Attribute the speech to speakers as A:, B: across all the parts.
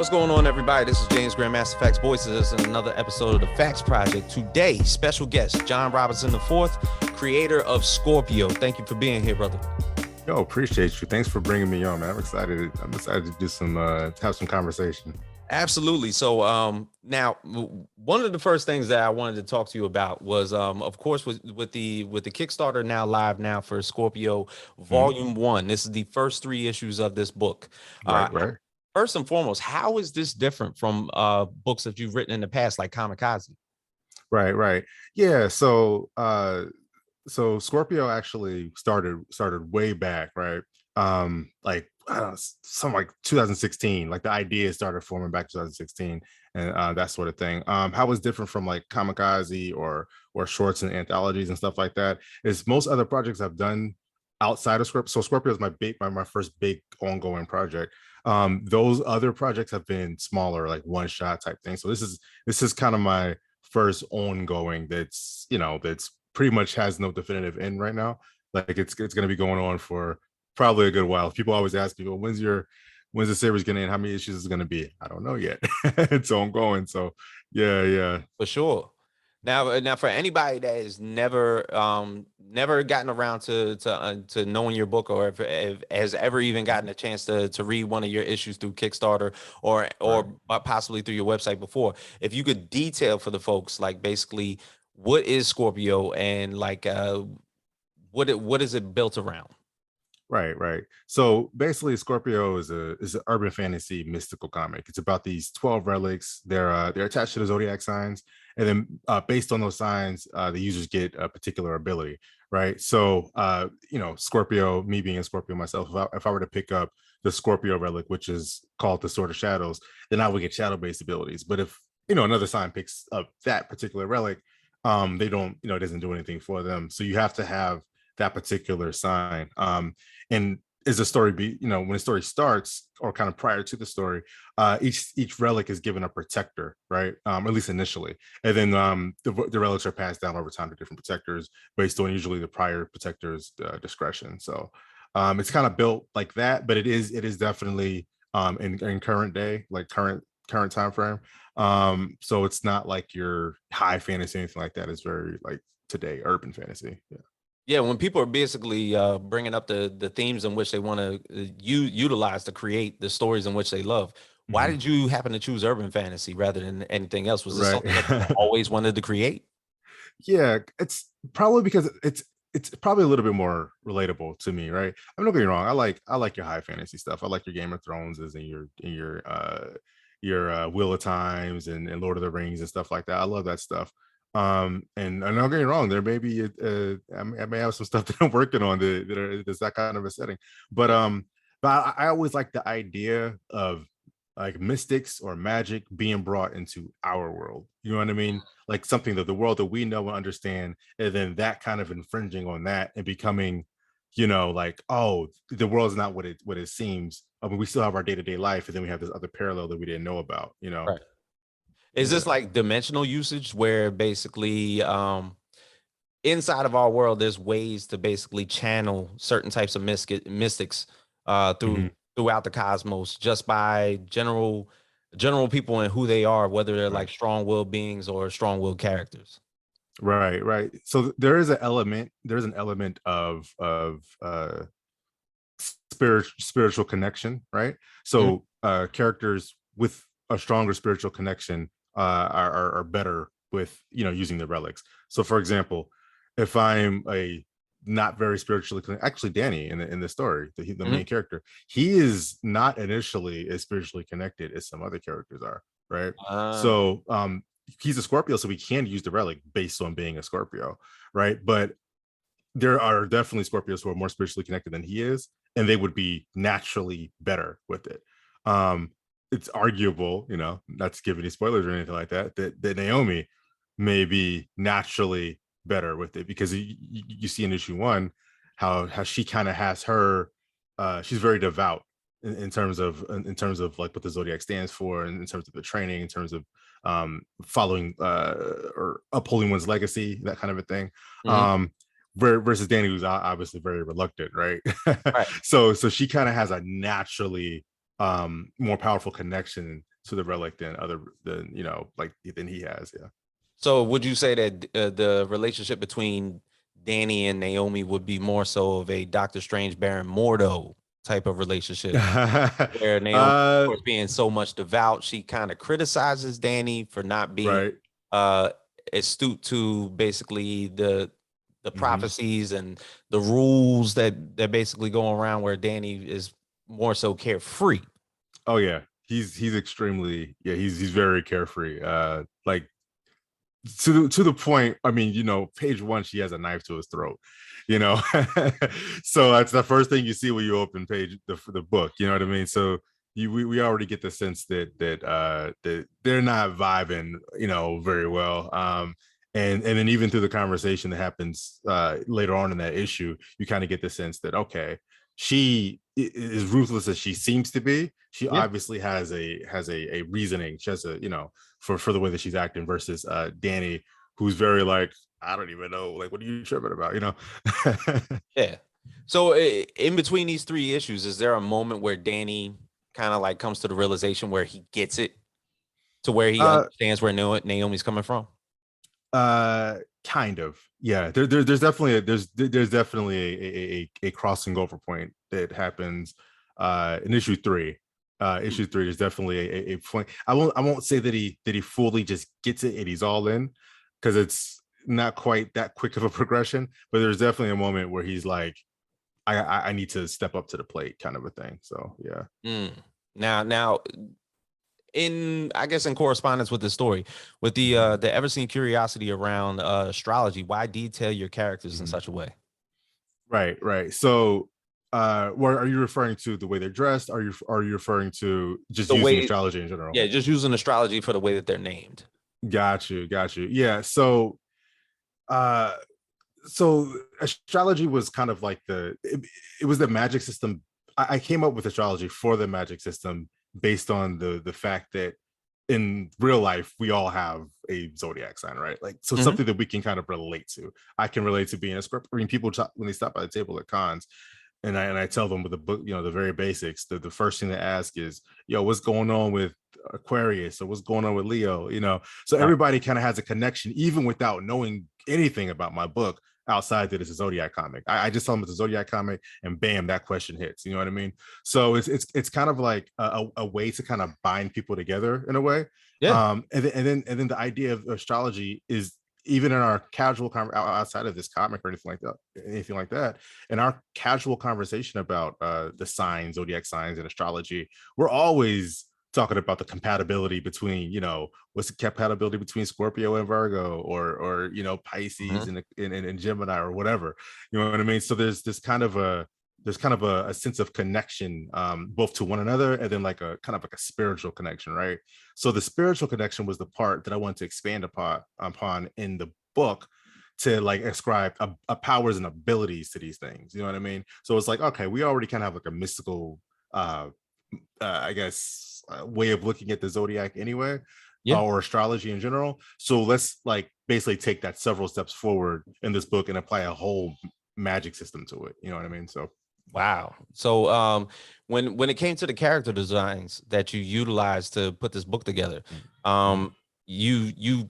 A: What's going on, everybody? This is James Grandmaster Facts Voices and another episode of the Facts Project. Today, special guest, John Robinson IV, creator of Scorpio. Thank you for being here, brother.
B: Yo, appreciate you. Thanks for bringing me on, man. I'm excited to do some, to have some conversation.
A: Absolutely. So now one of the first things that I wanted to talk to you about was of course with the Kickstarter now live now for Scorpio Volume 1. This is the first 3 issues of this book.
B: Right.
A: First and foremost, how is this different from books that you've written in the past, like Kamikaze?
B: Right. Yeah. So Scorpio actually started way back, right? Like I don't know, something like 2016. Like the idea started forming back 2016, and that sort of thing. How it's different from like Kamikaze or shorts and anthologies and stuff like that is most other projects I've done outside of Scorpio. So Scorpio is my first big ongoing project. Those other projects have been smaller, like one shot type thing. So this is kind of my first ongoing that's pretty much has no definitive end right now. Like it's going to be going on for probably a good while. People always ask me, well, when's the series going to end? How many issues is it going to be? I don't know yet. It's ongoing. So yeah.
A: For sure. Now, for anybody that has never gotten around to knowing your book, or if has ever even gotten a chance to read one of your issues through Kickstarter or possibly through your website before, if you could detail for the folks, like basically what is Scorpio and like what is it built around?
B: Right. So basically, Scorpio is an urban fantasy mystical comic. It's about these 12 relics. They're attached to the Zodiac Signs, and then based on those signs, the users get a particular ability. Right. So Scorpio, me being a Scorpio myself, if I were to pick up the Scorpio relic, which is called the Sword of Shadows, then I would get shadow-based abilities. But if another sign picks up that particular relic, they don't, it doesn't do anything for them. So you have to have that particular sign. And as the story when the story starts, or kind of prior to the story, each relic is given a protector, right? At least initially. And then the relics are passed down over time to different protectors based on usually the prior protector's discretion. So it's kind of built like that, but it is definitely in current day, like current time frame. So it's not like your high fantasy, anything like that. It's very like today urban fantasy.
A: Yeah, when people are basically bringing up the themes in which they want to utilize to create the stories in which they love, why did you happen to choose urban fantasy rather than anything else? Was this something that you always wanted to create?
B: Yeah, it's probably because it's probably a little bit more relatable to me, right? I'm not getting wrong. I like your high fantasy stuff. I like your Game of Throneses and your Wheel of Times and Lord of the Rings and stuff like that. I love that stuff. And I'm not getting wrong, there may be I may have some stuff that I'm working on that's that kind of a setting, but I always like the idea of like mystics or magic being brought into our world. You know what I mean? Like something that the world that we know and understand, and then that kind of infringing on that and becoming, like, oh, the world's not what it seems. I mean, we still have our day-to-day life, and then we have this other parallel that we didn't know about.
A: Right. Is this like dimensional usage where basically inside of our world there's ways to basically channel certain types of mystics throughout the cosmos just by general people and who they are, whether they're like strong-willed beings or strong-willed characters?
B: Right. So there's an element of spiritual connection, right? So characters with a stronger spiritual connection are better with using the relics. So for example, if I'm a not very spiritually connected, actually Danny in the story, the main character, he is not initially as spiritually connected as some other characters are, right? So he's a Scorpio, so we can use the relic based on being a Scorpio, right? But there are definitely Scorpios who are more spiritually connected than he is, and they would be naturally better with it. It's arguable, not to give any spoilers or anything like that, that Naomi may be naturally better with it, because you see in issue 1 how she kind of has her she's very devout in terms of like what the Zodiac stands for, and in terms of the training, in terms of following or upholding one's legacy, that kind of a thing. Versus Danny, who's obviously very reluctant, right? So she kind of has a naturally more powerful connection to the relic than like than he has. Yeah.
A: So would you say that the relationship between Danny and Naomi would be more so of a Doctor Strange Baron Mordo type of relationship, where Naomi, of
B: uh
A: course, being so much devout, she kind of criticizes Danny for not being
B: right.
A: uh astute to basically the
B: Hmm.
A: prophecies and the rules that basically go around, where Danny is more so carefree.
B: Oh yeah, he's extremely, yeah, he's very carefree. Like to the point. I mean, page one, she has a knife to his throat. You know, so that's the first thing you see when you open the book. You know what I mean? So we already get the sense that they're not vibing, very well. And then even through the conversation that happens later on in that issue, you kind of get the sense that, okay, she is ruthless as she seems to be. She
A: Yeah.
B: obviously has a reasoning. She has a, for the way that she's acting, versus Danny, who's very like, I don't even know, like, what are you tripping about,
A: Yeah. So in between these three issues, is there a moment where Danny kind of like comes to the realization where he gets it, to where he
B: uh
A: understands where Naomi's coming from?
B: kind of, yeah. There's definitely there's definitely a crossing over point that happens in issue three. Issue three is definitely a point. I won't say that he fully just gets it and he's all in, because it's not quite that quick of a progression, but there's definitely a moment where he's like, I need to step up to the plate, kind of a thing. So yeah.
A: Mm. Now, in I guess in correspondence with the story, with the ever seen curiosity around astrology, why detail your characters in
B: Mhm.
A: such a way?
B: Right. So what are you referring to, the way they're dressed? Are you referring to just
A: The
B: using
A: way,
B: astrology in general?
A: yeah, just using astrology for the way that they're named.
B: Got you. Yeah. Uh so astrology was kind of like it was the magic system. I came up with astrology for the magic system based on the fact that in real life we all have a zodiac sign, right? Like, so
A: Mhm.
B: something that we can kind of relate to. I can relate to being a script. I mean, people talk, when they stop by the table at cons, and I tell them with the book, the very basics. The first thing to ask is, yo, what's going on with Aquarius, or what's going on with Leo? So
A: Right.
B: everybody kind of has a connection, even without knowing anything about my book, outside that it's a Zodiac comic. I just tell them it's a Zodiac comic, and bam, that question hits. You know what I mean? So it's kind of like a way to kind of bind people together in a way.
A: Yeah.
B: And then the idea of astrology is, even in our casual outside of this comic or anything like that, in our casual conversation about the signs, Zodiac signs, and astrology, we're always talking about the compatibility between, what's the compatibility between Scorpio and Virgo, or Pisces
A: Mhm.
B: and Gemini, or whatever. You know what I mean? So there's kind of a sense of connection, both to one another, and then like a kind of like a spiritual connection, right? So the spiritual connection was the part that I wanted to expand upon in the book, to like ascribe a powers and abilities to these things. You know what I mean? So it's like, okay, we already kind of have like a mystical, I guess, way of looking at the zodiac anyway,
A: Yeah.
B: or astrology in general. So let's like basically take that several steps forward in this book and apply a whole magic system to it. You know what I mean? So
A: Wow. So when it came to the character designs that you utilized to put this book together,
B: mhm.
A: you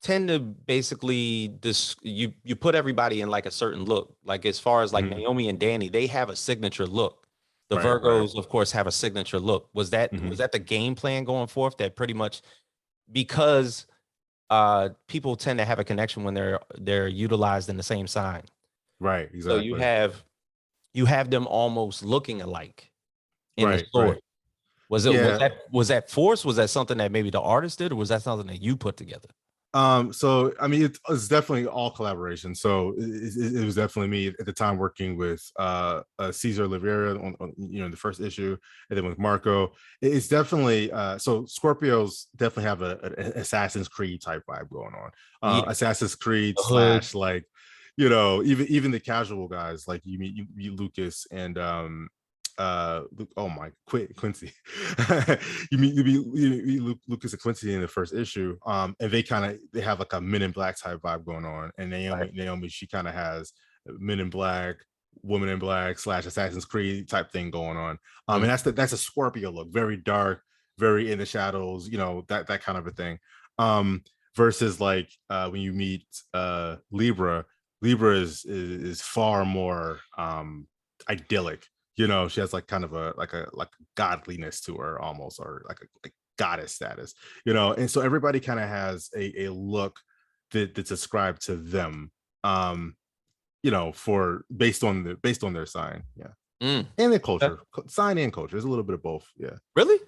A: tend to basically this you put everybody in like a certain look. Like as far as like
B: Mhm.
A: Naomi and Danny, they have a signature look. The
B: Right.
A: Virgos, of course, have a signature look. Was
B: Mhm.
A: that the game plan going forth, that pretty much, because people tend to have a connection when they're utilized in the same sign.
B: Right,
A: So
B: exactly.
A: you have them almost looking alike in the
B: Right.
A: story. Was it
B: Yeah.
A: was that forced? Was that something that maybe the artist did, or was that something that you put together?
B: So I mean, it's definitely all collaboration. So it was definitely me at the time, working with Cesar Oliveira on the first issue, and then with Marco. It's definitely so Scorpios definitely have an Assassin's Creed type vibe going on.
A: Yeah,
B: Assassin's Creed
A: the hood.
B: slash, like, even the casual guys, like you Lucas and oh my, Quincy. You meet Lucas and Quincy in the first issue, and they have like a Men in Black type vibe going on, and
A: Right.
B: Naomi, she kind of has Men in Black, Woman in Black slash Assassin's Creed type thing going on. And
A: Mhm.
B: that's a Scorpio look, very dark, very in the shadows, that kind of a thing. Um, Versus like when you meet Libra, Libra is far more idyllic. She has like kind of a godliness to her almost, or like goddess status. And so everybody kind of has a look that's ascribed to them. For based on their sign, yeah,
A: Mm.
B: and their culture, sign and culture. There's a little bit of both, yeah.
A: Really?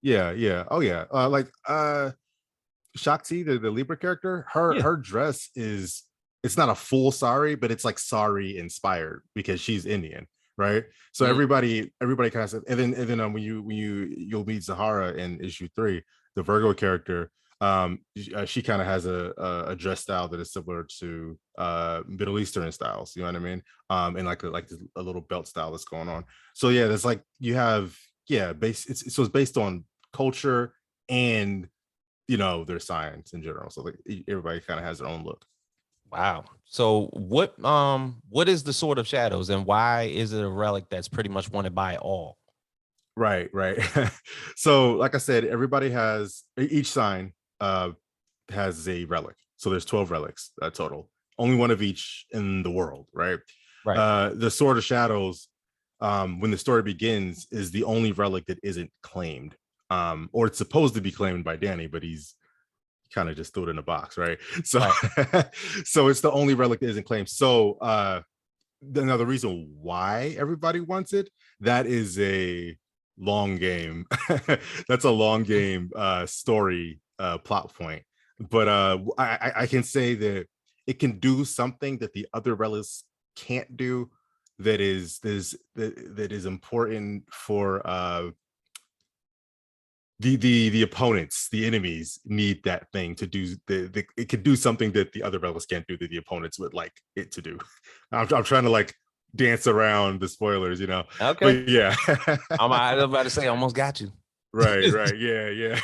B: Yeah, yeah, oh yeah. Like Shakti, the Libra character, her
A: Yeah.
B: her dress is, it's not a full sari, but it's like sari inspired because she's Indian, right? So
A: Mm.
B: everybody kind of, and then you'll meet Zahara in issue 3, the Virgo character. She kind of has a dress style that is similar to Middle Eastern styles, you know what I mean? And like a little belt style that's going on. So yeah, there's like you have, yeah, it's based on culture and their science in general. So like everybody kind of has their own look.
A: Wow. So what is the Sword of Shadows, and why is it a relic that's pretty much wanted by all?
B: Right, right. So like I said, everybody has, each sign has a relic. So there's 12 relics total. Only one of each in the world, right?
A: Right.
B: The Sword of Shadows, when the story begins, is the only relic that isn't claimed. Or it's supposed to be claimed by Danny, but he's kind of just threw it in a box, right? So
A: Right.
B: so it's the only relic that isn't claimed. So another reason why everybody wants it, that is a long game. That's a long game story plot point. But I can say that it can do something that the other relics can't do, that is important for the opponents, the enemies need that thing to do. It could do something that the other rebels can't do, that the opponents would like it to do. I'm trying to like dance around the spoilers,
A: Okay.
B: but yeah.
A: I was about to say, almost got you.
B: Right, yeah, yeah.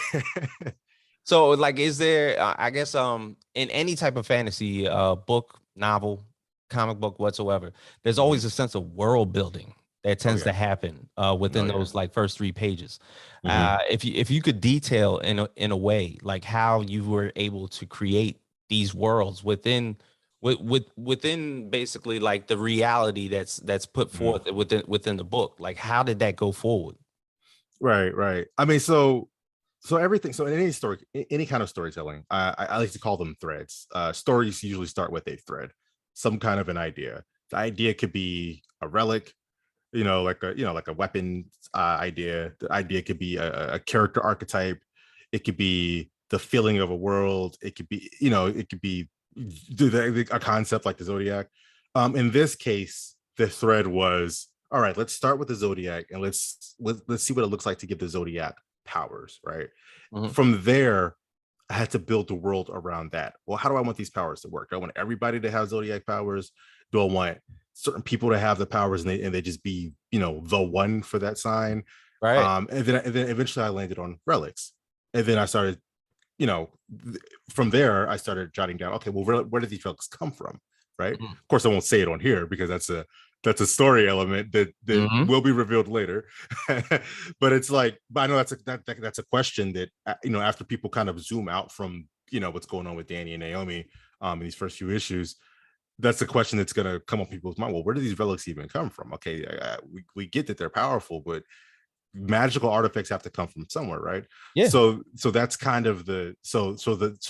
A: So, like, is there? I guess, in any type of fantasy, book, novel, comic book, whatsoever, there's
B: Mhm.
A: always a sense of world building that
B: Oh
A: tends
B: yeah,
A: to happen
B: oh
A: within
B: yeah.
A: those like first 3 pages.
B: Mhm.
A: If you could detail in a way like how you were able to create these worlds within basically like the reality that's put
B: Mhm.
A: forth within the book, like how did that go forward?
B: Right, right. I mean, so everything, so in any story, any kind of storytelling, I like to call them threads. Stories usually start with a thread, some kind of an idea. The idea could be a relic, like a weapon idea. The idea could be a character archetype. It could be the feeling of a world. It could be, it could be a concept like the Zodiac. In this case, the thread was, all right, let's start with the Zodiac and let's see what it looks like to give the Zodiac powers, right?
A: Mhm.
B: From there, I had to build the world around that. Well, how do I want these powers to work? Do I want everybody to have Zodiac powers? Do I want certain people to have the powers, and they just be, the one for that sign?
A: Right.
B: And then eventually I landed on relics. And then I started, you know, from there I started jotting down, okay, well, where did these relics come from? Right.
A: Mhm.
B: Of course, I won't say it on here because that's a story element that
A: Mhm.
B: will be revealed later. But it's like, but I know that's a question that after people kind of zoom out from what's going on with Danny and Naomi in these first few issues, that's the question that's going to come up people's mind. Well, where do these relics even come from? Okay, we get that they're powerful, but magical artifacts have to come from somewhere, right?
A: Yeah.
B: So that's kind of so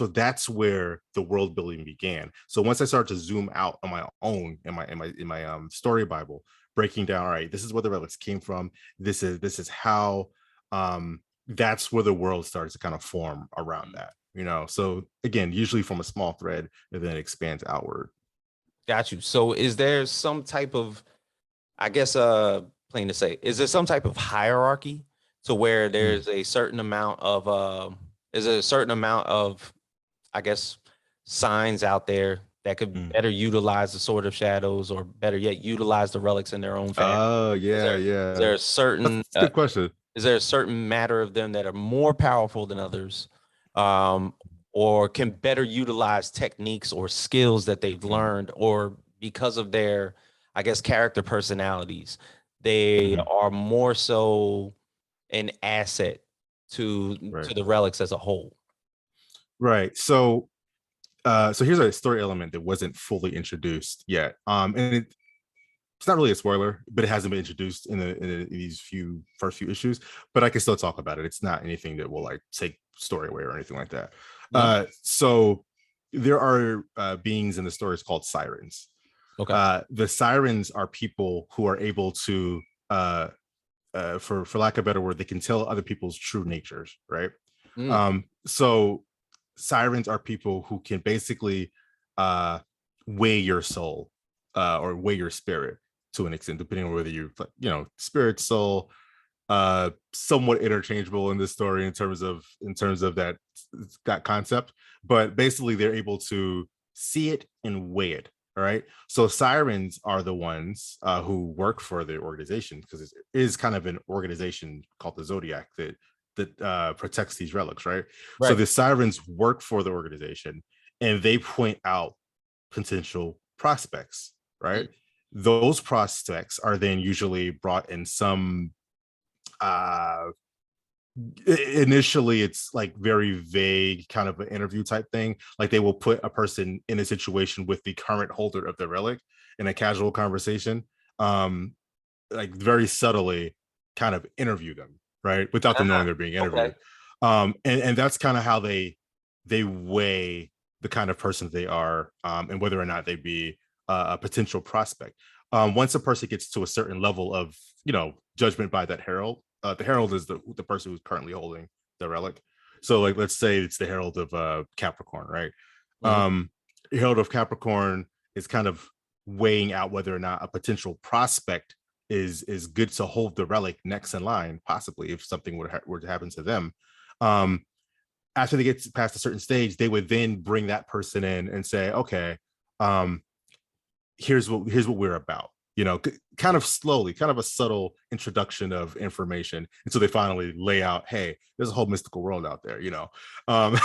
B: that's where the world building began. So once I started to zoom out on my own in my story bible, breaking down, all right, this is where the relics came from, this is how, that's where the world starts to kind of form around that, so again, usually from a small thread and then it expands outward.
A: Got you. So is there some type of, I guess, plain to say, is there some type of hierarchy to where
B: Mm,
A: there's a certain amount of is there a certain amount of, I guess, signs out there that could
B: mm.
A: better utilize the Sword of Shadows, or better yet, utilize the relics in their own fashion?
B: Oh
A: Is
B: yeah,
A: there is
B: yeah,
A: there a
B: that's
A: certain
B: a good question.
A: is there a certain matter of them that are more powerful than others, um, or can better utilize techniques or skills that they've
B: Mm,
A: learned, or because of their, I guess, character personalities, they
B: mhm.
A: are more so an asset to
B: Right.
A: the relics as a whole.
B: Right. So here's a story element that wasn't fully introduced yet. And it's not really a spoiler, but it hasn't been introduced in these first few issues. But I can still talk about it. It's not anything that will like take story away or anything like that.
A: Mhm.
B: So there are beings in the stories called sirens.
A: Okay.
B: The sirens are people who are able to, for lack of a better word, they can tell other people's true natures, right?
A: Mm.
B: So sirens are people who can basically uh, weigh your soul or weigh your spirit to an extent, depending on whether you're, spirit, soul, somewhat interchangeable in this story in terms of that concept. But basically, they're able to see it and weigh it. All right. So sirens are the ones who work for the organization, because it is kind of an organization called the Zodiac that protects these relics, right? So
A: Right.
B: the sirens work for the organization, and they point out potential prospects,
A: Mm.
B: right? Those prospects are then usually brought in some uh initially it's like very vague kind of an interview type thing. Like they will put a person in a situation with the current holder of the relic in a casual conversation, um like very subtly kind of interview them, right, without them knowing they're being
A: Okay.
B: interviewed. And that's kind of how they weigh the kind of person they are, and whether or not they be a potential prospect. Once a person gets to a certain level of judgment by that herald, the herald is the person who's currently holding the relic. So like let's say it's the herald of Capricorn, right?
A: Mhm.
B: Herald of Capricorn is kind of weighing out whether or not a potential prospect is good to hold the relic next in line, possibly if something were to happen to them. um After they get past a certain stage, they would then bring that person in and say, okay, um here's what we're about, kind of slowly, kind of a subtle introduction of information until they finally lay out, hey, there's a whole mystical world out there. um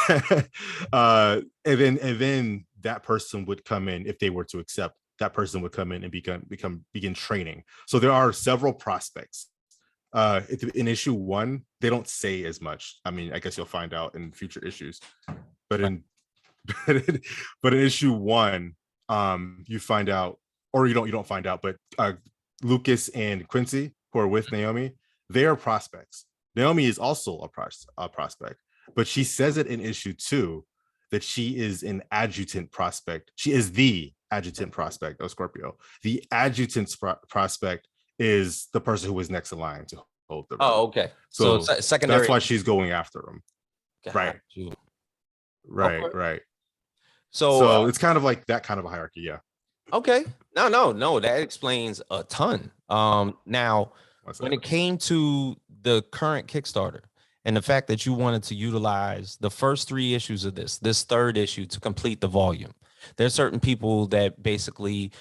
B: and then that person would come in. If they were to accept, that person would come in and begin training. So there are several prospects. In issue 1, they don't say as much. I mean, I guess you'll find out in future issues, but
A: Right.
B: in but in issue 1, you find out, or you don't find out, but Lucas and Quincy, who are with Naomi, they are prospects. Naomi is also a prospect, but she says it in issue 2 that she is an adjutant prospect. She is the adjutant prospect of Scorpio. The adjutant prospect is the person who was next in line to hold the relic.
A: Oh, okay. So
B: So that's
A: secondary.
B: why she's going after him.
A: Got
B: Right,
A: you.
B: right,
A: Okay.
B: right.
A: So
B: So it's kind of like that kind of a hierarchy. Yeah.
A: okay. No. That explains a ton. Now,
B: What's
A: when
B: that?
A: it came to the current Kickstarter and the fact that you wanted to utilize the first 3 issues of this third issue to complete the volume, there's certain people that basically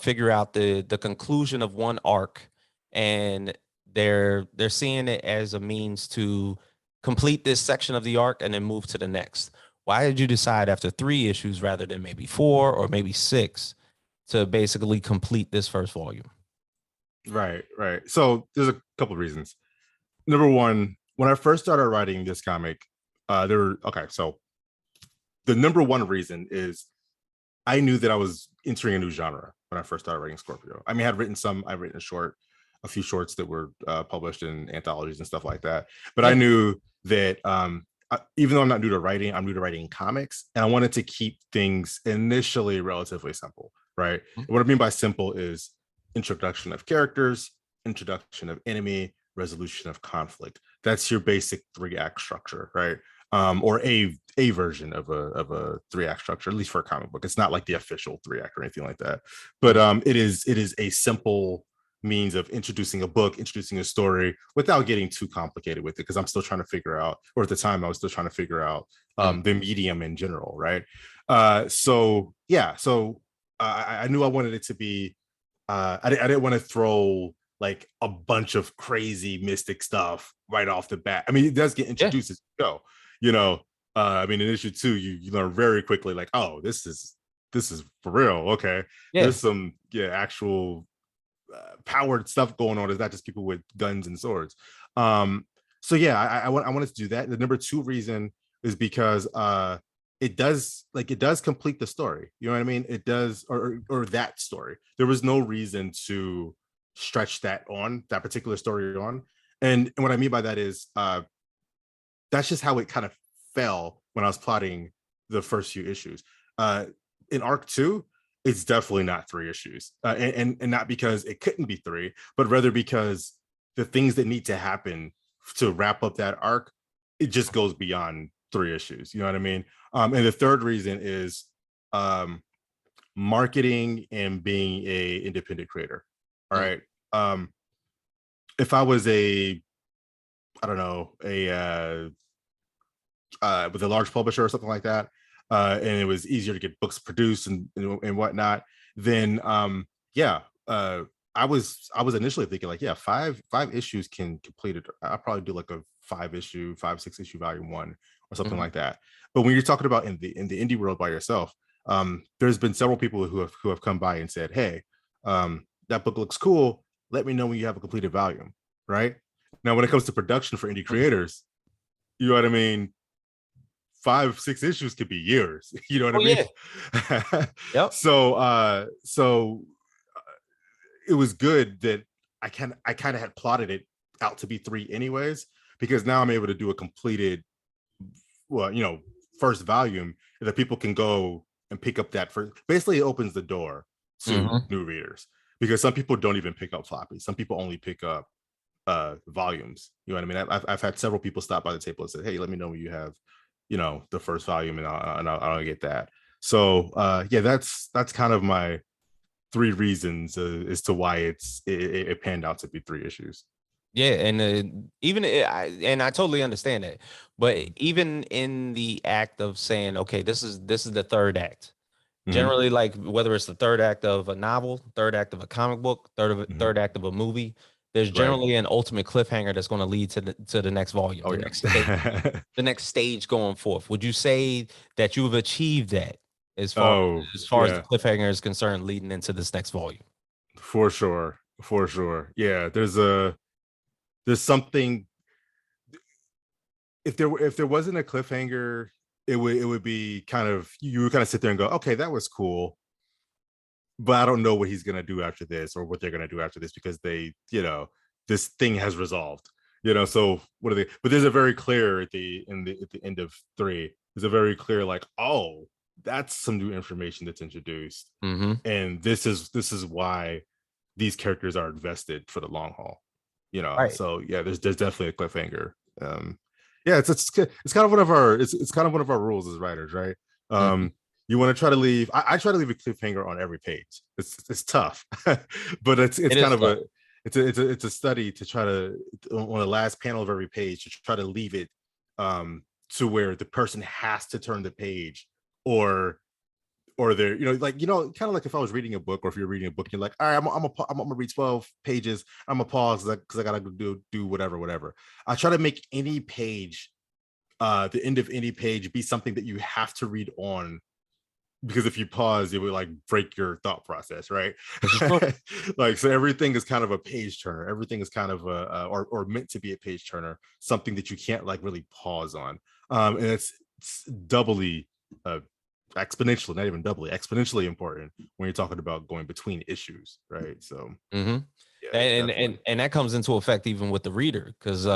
A: figure out the conclusion of one arc, and they're seeing it as a means to complete this section of the arc and then move to the next. Why did you decide after 3 issues rather than maybe 4 or maybe 6 to basically complete this first volume?
B: Right, right. So there's a couple of reasons. Number one, when I first started writing this comic, there were okay. So the number one reason is I knew that I was entering a new genre when I first started writing Scorpio. I mean, I've written a few shorts that were published in anthologies and stuff like that. But I
A: Yeah.
B: knew that even though I'm not new to writing, I'm new to writing comics, and I wanted to keep things initially relatively simple, right? And what I mean by simple is introduction of characters, introduction of enemy, resolution of conflict. That's your basic 3-act structure, right? Or a version of a 3-act structure, at least for a comic book. It's not like the official 3-act or anything like that, but it is a simple means of introducing a book, introducing a story without getting too complicated with it. Because I'm still trying to figure out, or at the time I was still trying to figure out
A: Mm.
B: the medium in general, right? So yeah, so I knew I wanted it to be. I didn't want to throw like a bunch of crazy mystic stuff right off the bat. I mean, it does get
A: Yeah.
B: introduced as you go, you know. I mean, in issue 2, you learn very quickly, like, oh, this is for real. Okay,
A: Yeah.
B: there's some actual powered stuff going on. It's not just people with guns and swords. So yeah, I wanted to do that. The number two reason is because it does complete the story. You know what I mean? It does, or that story. There was no reason to stretch that particular story on. And what I mean by that is that's just how it kind of fell when I was plotting the first few issues. In arc two, it's definitely not 3 issues, and not because it couldn't be 3, but rather because the things that need to happen to wrap up that arc, it just goes beyond 3 issues. You know what I mean? And the third reason is um, marketing and being a independent creator. All
A: Mm,
B: right. If I was I don't know, with a large publisher or something like that, and it was easier to get books produced and whatnot, then yeah, I was initially thinking like, yeah, five issues can complete it. I'll probably do like a 5, 6 issue volume one or something
A: mhm.
B: like that. But when you're talking about in the indie world by yourself, there's been several people who have come by and said, hey, that book looks cool. Let me know when you have a completed volume, right? Now, when it comes to production for indie creators, you know what I mean? 5, 6 issues could be years. You know what I
A: Oh
B: mean?
A: yeah. Yep.
B: So it was good that I kind of had plotted it out to be 3 anyways, because now I'm able to do a completed, well, first volume that people can go and pick up that first. Basically, it opens the door to
A: Hmm.
B: new readers, because some people don't even pick up floppies. Some people only pick up volumes. You know what I mean? I've had several people stop by the table and say, hey, let me know when you have the first volume, and I'll get that. So yeah, that's kind of my 3 reasons as to why it panned out to be 3 issues.
A: Yeah, and even and I totally understand that, but
B: Mm-hmm.
A: even in the act of saying, okay, this is the third act.
B: Mm-hmm.
A: Generally, like whether it's the third act of a novel, third act of a comic book,
B: Mm-hmm.
A: third act of a movie, there's
B: Right.
A: generally an ultimate cliffhanger that's going to lead to the next volume,
B: Oh yeah.
A: the next stage going forth. Would you say that you've achieved that
B: Oh
A: as far as the
B: yeah,
A: cliffhanger is concerned, leading into this next volume?
B: for sure, for sure. Yeah, there's something. If there wasn't a cliffhanger, it would be kind of, you would kind of sit there and go, okay, that was cool, but I don't know what he's gonna do after this, or what they're gonna do after this, because this thing has resolved. So what are they? But there's a very clear at the end of 3. There's a very clear, like, oh, that's some new information that's introduced,
A: Mm-hmm.
B: and this is why these characters are invested for the long haul.
A: Right.
B: So yeah, there's definitely a cliffhanger. Um, yeah, it's kind of one of our it's kind of one of our rules as writers, right?
A: Mm-hmm.
B: You want to try to leave. I try to leave a cliffhanger on every page. It's tough, but it's
A: It
B: kind
A: is
B: of
A: tough.
B: it's a study to try to, on the last panel of every page, to try to leave it to where the person has to turn the page, or they're, like, kind of like if I was reading a book, or if you're reading a book, you're like, all right, I'm gonna read 12 pages, I'm gonna pause because I gotta do whatever. I try to make any page, the end of any page, be something that you have to read on, because if you pause, it would like break your thought process, right?
A: This is true.
B: Like, so everything is kind of a page turner. Everything is kind of or meant to be a page turner, something that you can't like really pause on. And it's doubly, uh, exponentially, not even doubly, exponentially important when you're talking about going between issues, right? So
A: Hmm.
B: yeah,
A: And
B: definitely.
A: that comes into effect even with the reader, because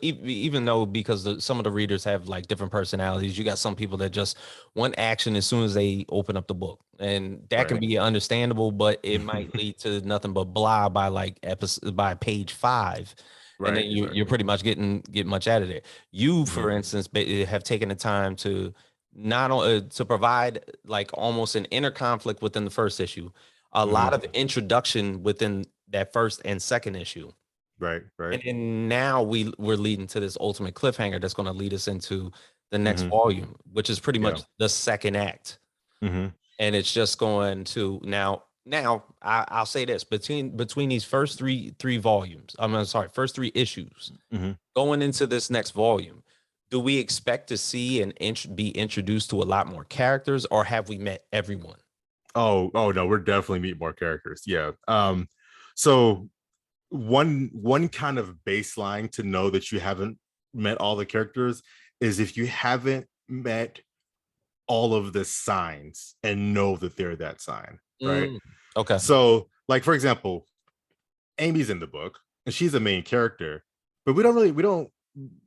A: even though, because some of the readers have like different personalities, you got some people that just want action as soon as they open up the book, and that can
B: Right.
A: be understandable, but it might lead to nothing but blah by like episode by page 5, and then
B: Right,
A: you're
B: exactly.
A: pretty much get much out of there. You,
B: Hmm.
A: for instance, have taken the time to not only to provide like almost an inner conflict within the first issue, a lot
B: Hmm.
A: of introduction within that first and second issue.
B: Right, right.
A: And then now we're leading to this ultimate cliffhanger that's going to lead us into the next
B: Hmm.
A: volume, which is pretty
B: Yeah.
A: much the second act.
B: Hmm.
A: And it's just going to now I'll say this, between these first three volumes, I'm sorry, first 3 issues,
B: Hmm.
A: going into this next volume, do we expect to see and be introduced to a lot more characters, or have we met everyone?
B: Oh no, we're definitely meet more characters. Yeah. So one kind of baseline to know that you haven't met all the characters is if you haven't met all of the signs and know that they're that sign, right?
A: Okay.
B: So, like for example, Amy's in the book and she's a main character, but we don't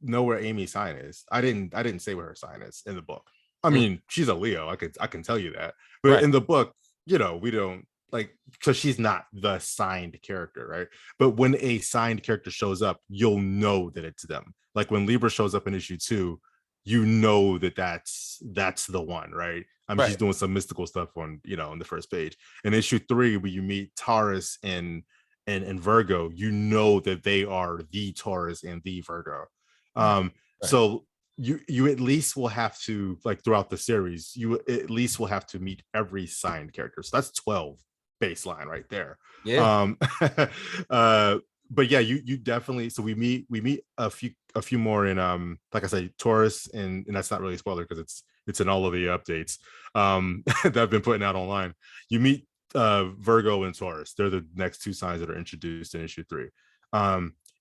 B: know where Amy's sign is. I didn't say where her sign is in the book. I
A: Mm,
B: mean, she's a Leo. I can tell you that. But
A: right.
B: in the book, we don't like, so she's not the signed character, right? But when a signed character shows up, you'll know that it's them. Like when Libra shows up in issue 2, you know that that's the one, right? I mean, she's
A: Right.
B: doing some mystical stuff on, on the first page. In issue 3, where you meet Taurus and Virgo, you know that they are the Taurus and the Virgo.
A: Right. Right.
B: So you at least will have to, like throughout the series, you at least will have to meet every signed character. So that's 12 baseline right there.
A: Yeah.
B: Um uh but yeah, you definitely, so we meet a few more in, like I said, Taurus, and that's not really a spoiler because it's in all of the updates that I've been putting out online. You meet Virgo and Taurus. They're the next 2 signs that are introduced in issue 3.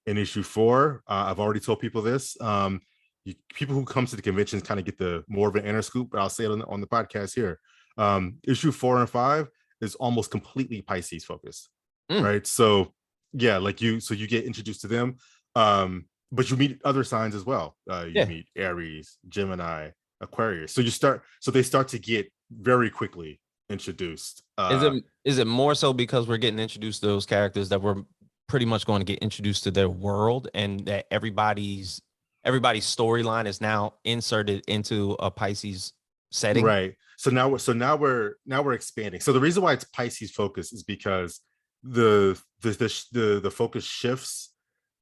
B: In issue 4, I've already told people this. People who come to the conventions kind of get the more of an inner scoop, but I'll say it on the podcast here. Issue 4 and 5 is almost completely Pisces focused,
A: Mm,
B: right? So yeah, like you get introduced to them, but you meet other signs as well. You
A: yeah.
B: meet Aries, Gemini, Aquarius. So they start to get very quickly introduced.
A: Is it more so because we're getting introduced to those characters that we're pretty much going to get introduced to their world, and that everybody's storyline is now inserted into a Pisces setting?
B: Right. So now we're expanding. So the reason why it's Pisces focus is because the focus shifts.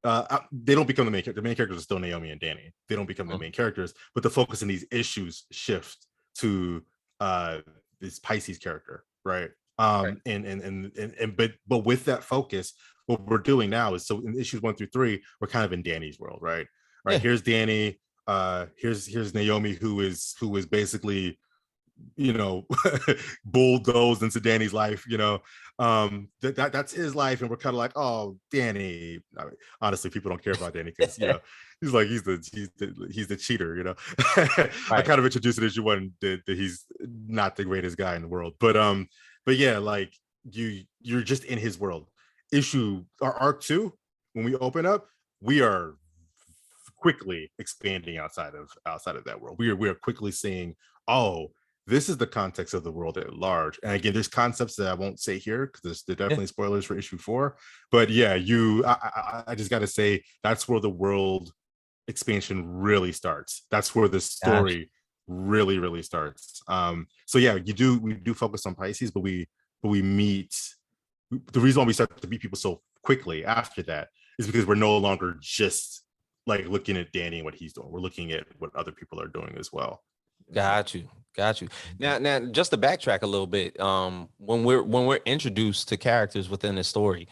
B: They don't become the main character. The main characters are still Naomi and Danny. They don't become the
A: Mm,
B: main characters, but the focus in these issues shift to uh this Pisces character, right?
A: right.
B: But with that focus, what we're doing now is, so in issues 1 through 3, we're kind of in Danny's world, right? Right.
A: Yeah.
B: Here's Danny. Here's Naomi, who is basically, you know bulldozed into Danny's life. That's his life, and we're kind of like, oh, Danny. I mean, honestly, people don't care about Danny because he's like, he's the cheater. I
A: Right.
B: kind of introduced it as you one that he's not the greatest guy in the world, but yeah, like you're just in his world. Issue our arc 2, when we open up, we are quickly expanding outside of that world. We are quickly seeing, oh, this is the context of the world at large. And again, there's concepts that I won't say here because there's
A: Yeah.
B: definitely spoilers for issue 4. But yeah, I just got to say, that's where the world expansion really starts. That's where the
A: Gotcha.
B: story really starts. So yeah, we do focus on Pisces, but we meet. The reason why we start to meet people so quickly after that is because we're no longer just like looking at Danny and what he's doing. We're looking at what other people are doing as well.
A: Got you. Got you. Now, just to backtrack a little bit, when we're introduced to characters within the story,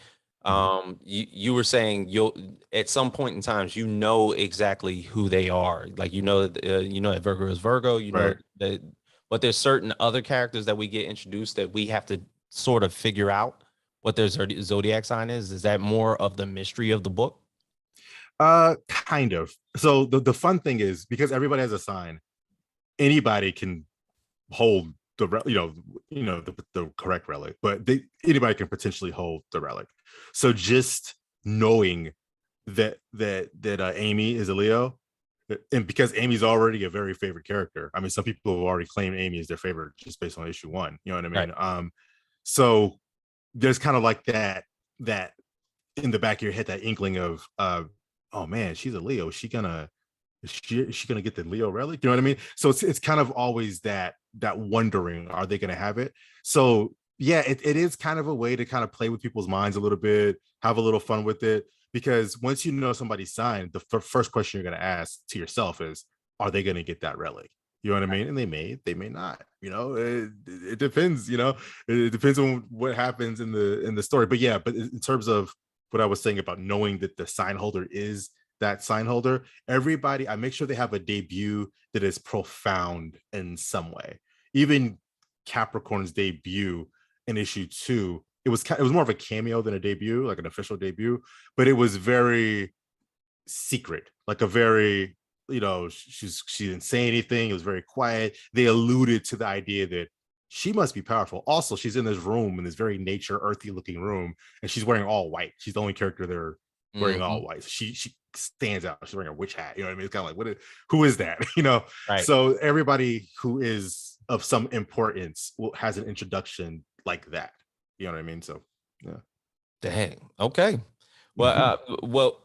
B: Mhm.
A: you were saying you'll at some point in times you know exactly who they are. Like you know that Virgo is Virgo. You know
B: Right.
A: that, but there's certain other characters that we get introduced that we have to sort of figure out what their zodiac sign is. Is that more of the mystery of the book?
B: Kind of. So the fun thing is, because everybody has a sign, anybody can hold the correct relic, but anybody can potentially hold the relic. So just knowing that Amy is a Leo, and because Amy's already a very favorite character. I mean, some people have already claimed Amy as their favorite just based on issue 1. You know what I
A: Right.
B: mean? So there's kind of like that in the back of your head, that inkling of, oh man, she's a Leo. Is she gonna get the Leo relic? You know what I mean? So it's kind of always that wondering, are they gonna have it? So yeah, it is kind of a way to kind of play with people's minds a little bit, have a little fun with it. Because once you know somebody's sign, the first question you're gonna ask to yourself is, are they gonna get that relic? You know what I mean? And they may not. It depends. It depends on what happens in the story. But yeah, but in terms of what I was saying about knowing that the sign holder is that sign holder, everybody, I make sure they have a debut that is profound in some way. Even Capricorn's debut in issue 2 it was more of a cameo than a debut, like an official debut, but it was very secret, like a very, she didn't say anything. It was very quiet. They alluded to the idea that she must be powerful. Also, she's in this room, in this very nature earthy looking room, and she's wearing all white. She's the only character there wearing all white. She stands out. She's wearing a witch hat. You know what I mean? It's kind of like, who is that?
A: Right.
B: So everybody who is of some importance has an introduction like that. You know what I mean? So yeah.
A: Dang. Okay. Well,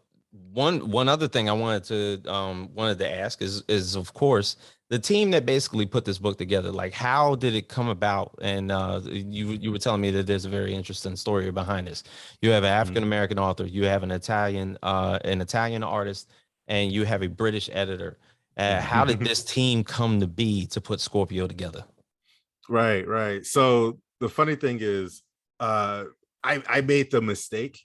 A: one other thing I wanted to ask is of course the team that basically put this book together. Like, how did it come about? And you were telling me that there's a very interesting story behind this. You have an African American author, you have an Italian artist, and you have a British editor. How did this team come to be to put Scorpio together?
B: Right. So the funny thing is, I made the mistake,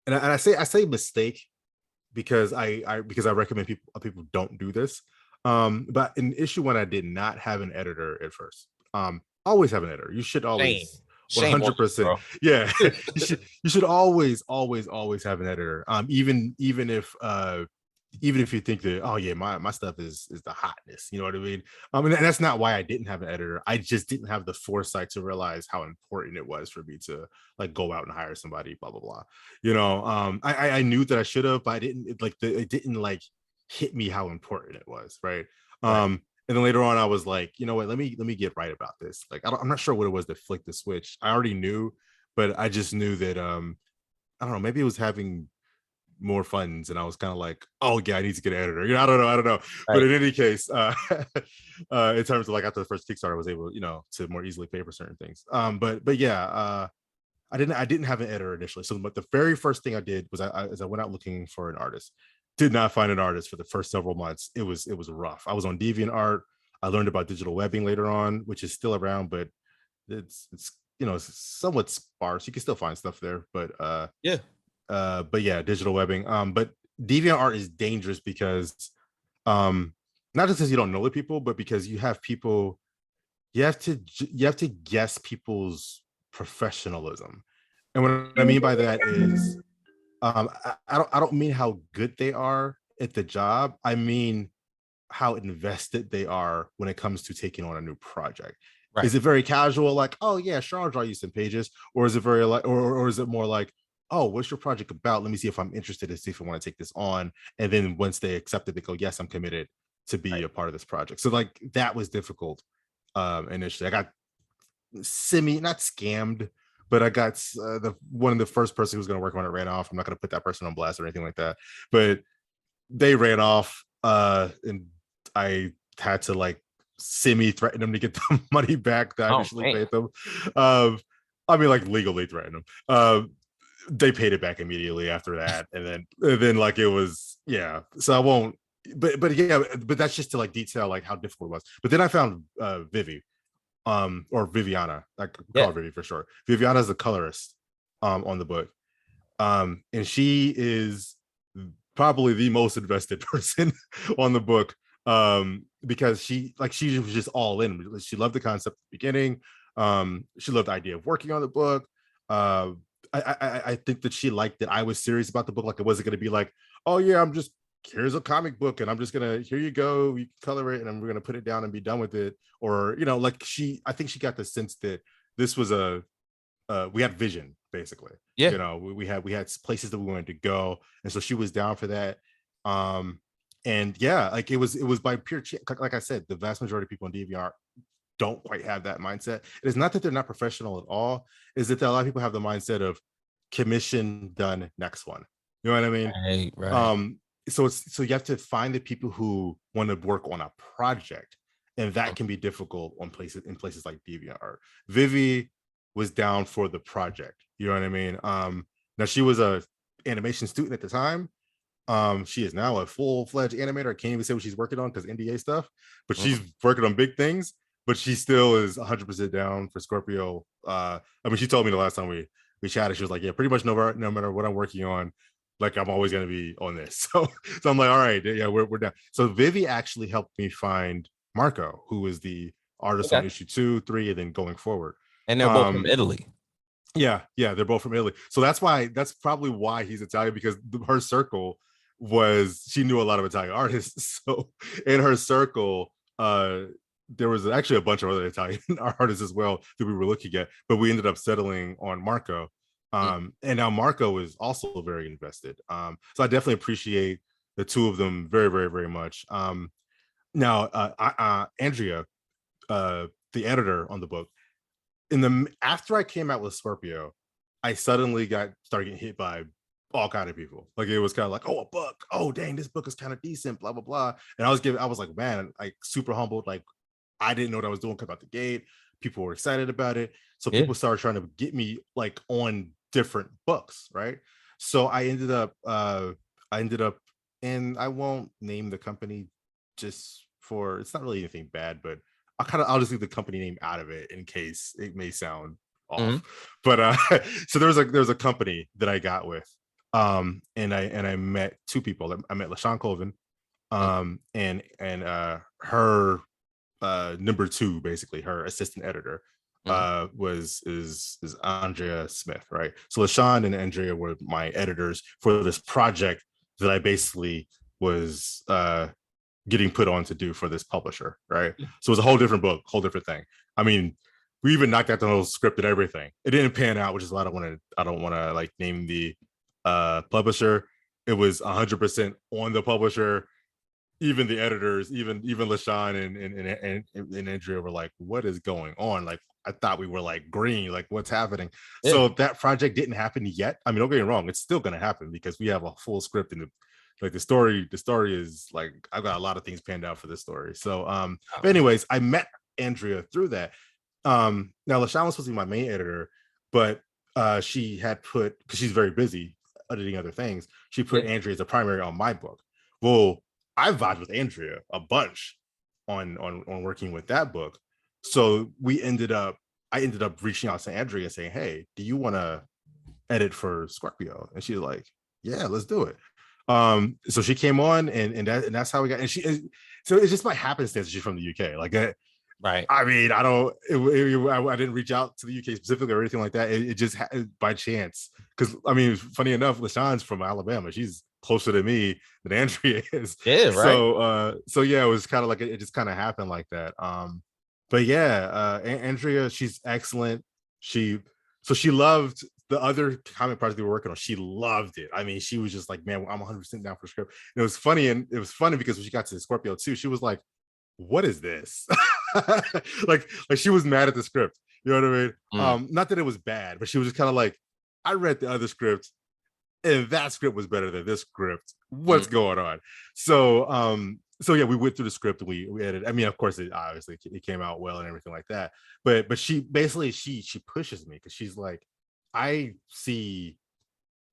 B: and I say mistake because I recommend people don't do this. But in issue 1, I did not have an editor at first. Always have an editor. You should always.
A: Shame on you,
B: 100%.
A: bro.
B: Yeah. you should always have an editor. Even if you think that, oh yeah, my stuff is the hotness, you know what I mean? And that's not why I didn't have an editor. I just didn't have the foresight to realize how important it was for me to like go out and hire somebody, blah blah blah. I knew that I should have, but I didn't. It didn't like hit me how important it was, right? And then later on, I was like, you know what? Let me get right about this. Like, I'm not sure what it was that flicked the switch. I already knew, but I just knew that I don't know. Maybe it was having more funds, and I was kind of like, oh yeah, I need to get an editor. I don't know. But in any case, in terms of like after the first Kickstarter, I was able, to more easily pay for certain things. But yeah, I didn't have an editor initially. So, but the very first thing I did was I went out looking for an artist. Did not find an artist for the first several months. It was rough. I was on DeviantArt. I learned about digital webbing later on, which is still around, but it's it's somewhat sparse. You can still find stuff there, but
A: yeah.
B: But yeah, digital webbing. But DeviantArt is dangerous because not just because you don't know the people, but because you have people, you have to guess people's professionalism. And what I mean by that is I don't mean how good they are at the job. I mean how invested they are when it comes to taking on a new project.
A: Right.
B: Is it very casual, like, oh yeah, sure, I'll draw you some pages, or is it very like, or is it more like, oh, what's your project about? Let me see if I'm interested to see if I want to take this on. And then once they accept it, they go, yes, I'm committed to be a part of this project. So like that was difficult initially. I got not scammed, but I got one of the first person who was going to work on it ran off. I'm not going to put that person on blast or anything like that, but they ran off, and I had to like semi-threaten them to get the money back that I initially paid them. I mean, like legally threaten them. They paid it back immediately after that, and then like it was, yeah. So I won't, but yeah, but that's just to like detail like how difficult it was. But then I found Vivi, or Viviana, I call her Vivi for short. Viviana is the colorist on the book, and she is probably the most invested person on the book, because she was just all in. She loved the concept at the beginning. She loved the idea of working on the book. I think that she liked that I was serious about the book. Like it wasn't going to be like, oh yeah, here's a comic book and I'm just gonna, here you go, you color it and we're gonna put it down and be done with it. Or like I think she got the sense that this was we had vision basically.
A: Yeah.
B: We had places that we wanted to go, and so she was down for that. And yeah, like it was by pure like I said, the vast majority of people in DVR don't quite have that mindset. It is not that they're not professional at all, is that a lot of people have the mindset of commission done, next one. You know what I mean?
A: Right.
B: So you have to find the people who want to work on a project, and that can be difficult in places like DeviantArt. Vivi was down for the project. You know what I mean? Now she was a animation student at the time. She is now a full-fledged animator. I can't even say what she's working on because NDA stuff, but she's working on big things. But she still is 100% down for Scorpio. I mean, she told me the last time we chatted, she was like, yeah, pretty much no matter what I'm working on, like I'm always going to be on this. So I'm like, all right, yeah, we're down. So Vivi actually helped me find Marco, who is the artist on issue 2, 3, and then going forward.
A: And they're both from Italy.
B: Yeah, yeah, they're both from Italy. So that's probably why he's Italian, because her circle she knew a lot of Italian artists. So in her circle, there was actually a bunch of other Italian artists as well that we were looking at, but we ended up settling on Marco. And now Marco is also very invested. So I definitely appreciate the two of them very, very, very much. Now, Andrea, the editor on the book, after I came out with Scorpio, I suddenly started getting hit by all kind of people. Like it was kind of like, oh, a book. Oh, dang, this book is kind of decent, blah, blah, blah. And I was like, man, like super humbled. Like I didn't know what I was doing coming out the gate. People were excited about it. So
A: Yeah.
B: people started trying to get me like on different books, right? So I ended up, and I won't name the company just for, it's not really anything bad, but I'll just leave the company name out of it in case it may sound off. But so there's a company that I got with, and I met two people. I met LaShawn Colvin, and her number two, basically her assistant editor, is Andrea Smith, right? So LaShawn and Andrea were my editors for this project that I basically was getting put on to do for this publisher, right? So it was a whole different book, whole different thing. I mean, we even knocked out the whole script and everything. It didn't pan out, which is why I don't want to like name the publisher. It was 100% on the publisher. Even the editors, even LaShawn and Andrea were like, what is going on? Like, I thought we were like green, like what's happening? Yeah. So that project didn't happen yet. I mean, don't get me wrong, it's still gonna happen because we have a full script, and the story is like, I've got a lot of things planned out for this story. So but anyways, I met Andrea through that. Now LaShawn was supposed to be my main editor, but she had put, because she's very busy editing other things, she put Andrea as a primary on my book. Well, I vibed with Andrea a bunch on working with that book. So I ended up reaching out to Andrea saying, hey, do you want to edit for Scorpio? And she's like, yeah, let's do it. So she came on, and that's how we got, and so it's just by happenstance she's from the UK. Like
A: right.
B: I mean, I didn't reach out to the UK specifically or anything like that. It just by chance, because I mean, funny enough, LaShawn's from Alabama. She's closer to me than Andrea is.
A: Yeah, right.
B: So yeah, it was kind of like it just kind of happened like that. But yeah, Andrea, she's excellent. She loved the other comic project we were working on. She loved it. I mean, she was just like, man, I'm 100% down for script. And it was funny because when she got to the Scorpio 2, she was like, what is this? like she was mad at the script. You know what I mean? Not that it was bad, but she was just kind of like, I read the other script, and that script was better than this script. What's going on? So yeah, we went through the script and we edited. I mean, of course, it came out well and everything like that. But she basically she pushes me because she's like, I see,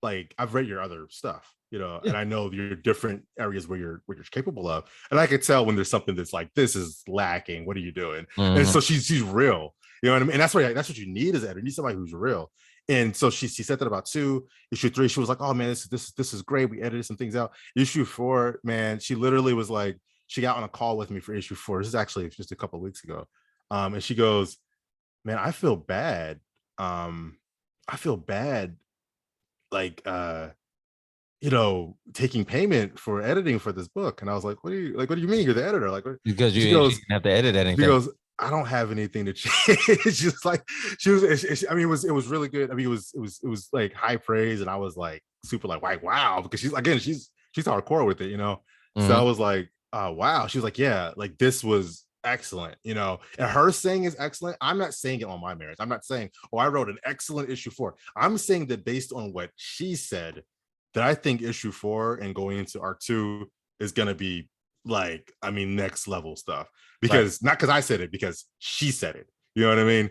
B: like, I've read your other stuff, you know, and I know your different areas where you're capable of, and I could tell when there's something that's like, this is lacking. What are you doing? And so she's real, you know what I mean? And that's what you need as an editor. You need somebody who's real. And so she said that about issue 3. She was like, oh man, this is great. We edited some things out. Issue 4, man, she literally was like, she got on a call with me for issue 4. This is actually just a couple of weeks ago. And she goes, man, I feel bad. Like you know, taking payment for editing for this book. And I was like, what do you mean you're the editor? Like,
A: because you didn't have to edit anything.
B: She goes, I don't have anything to change. Just like I mean, it was really good. I mean, it was like high praise, and I was like super like wow, because she's hardcore with it, you know. So I was like, oh wow. She was like, yeah, like this was excellent, you know. And her saying is excellent. I'm not saying it on my merits. I'm not saying, oh, I wrote an excellent issue 4. I'm saying that based on what she said, that I think issue 4 and going into arc 2 is gonna be like, I mean, next level stuff. Because not because I said it, because she said it. You know what I mean?